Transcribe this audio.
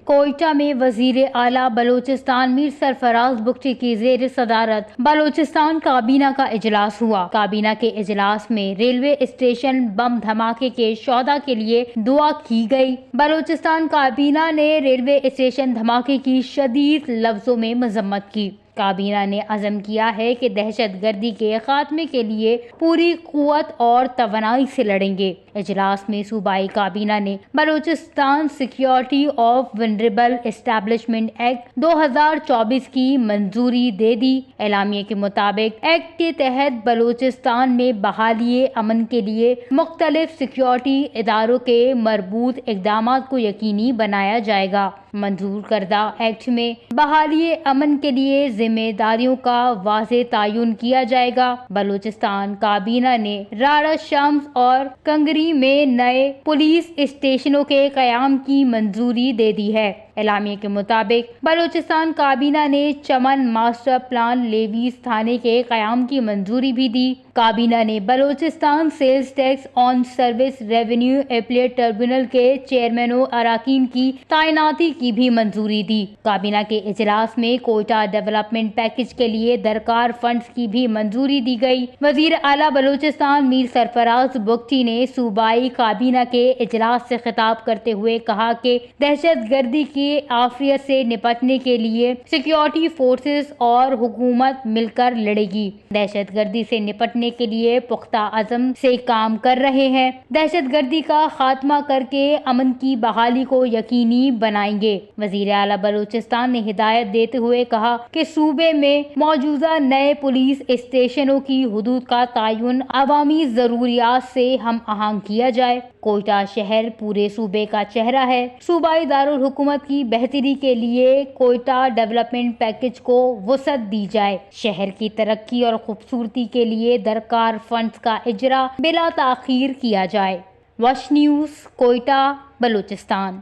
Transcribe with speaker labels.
Speaker 1: कोयटा में वजीर आला बलोचिस्तान मीर सरफराज बुगटी की जेर सदारत बलोचिस्तान काबीना का इजलास हुआ। काबीना के इजलास में रेलवे स्टेशन बम धमाके के सौदा के लिए दुआ की गई। बलोचिस्तान काबीना ने रेलवे स्टेशन धमाके की शदीद लफ्जों में मजम्मत की। काबीना ने अज़म किया है कि दहशतगर्दी के खात्मे के लिए पूरी कुव्वत और तवानाई से लड़ेंगे। इजलास में सूबाई काबीना ने Balochistan security of vulnerable establishment act 2024 की मंजूरी दे दी। एलामिया के मुताबिक एक्ट के तहत बलोचिस्तान में बहाली अमन के लिए मुख्तलिफ सिक्योरिटी इदारों के मरबूत इकदाम को यकीनी बनाया जाएगा। मंजूर करदा एक्ट में बहाली अमन के लिए जिम्मेदारियों का वाज़े तयन किया जाएगा। बलोचिस्तान काबीना ने राड़ा शम्स और कंगरी में नए पुलिस स्टेशनों के कयाम की मंजूरी दे दी है। एलामिया के मुताबिक बलोचिस्तान काबीना ने चमन मास्टर प्लान लेवीज थाने के कयाम की मंजूरी भी दी। काबीना ने Balochistan sales tax on service revenue appellate tribunal के चेयरमैनों अराकीन की तैनाती की भी मंजूरी दी। काबीना के इजलास में कोयटा डेवलपमेंट पैकेज के लिए दरकार फंड्स की भी मंजूरी दी गई। वजीर आला बलोचिस्तान मीर सरफराज बुगटी ने सूबाई काबीना के इजलास से खिताब करते हुए कहा कि दहशतगर्दी की आफियत से निपटने के लिए सिक्योरिटी फोर्सेस और हुकूमत मिलकर लड़ेगी। दहशतगर्दी से निपटने के लिए पुख्ता अज़म से काम कर रहे हैं। दहशतगर्दी का खात्मा करके अमन की बहाली को यकीनी बनाएंगे। वजीर आला बलूचिस्तान ने हिदायत देते हुए कहा कि सूबे में मौजूदा नए पुलिस स्टेशनों की हुदूद का तयन अवामी जरूरियात से हम आहंग किया जाए। कोयटा शहर पूरे सूबे का चेहरा है। सूबाई दारुल हुकूमत की बेहतरी के लिए कोयटा डेवलपमेंट पैकेज को वसअत दी जाए। शहर की तरक्की और खूबसूरती के लिए दरकार फंड्स का इजरा बिला ताखीर किया जाए। वश न्यूज़, कोयटा, बलूचिस्तान।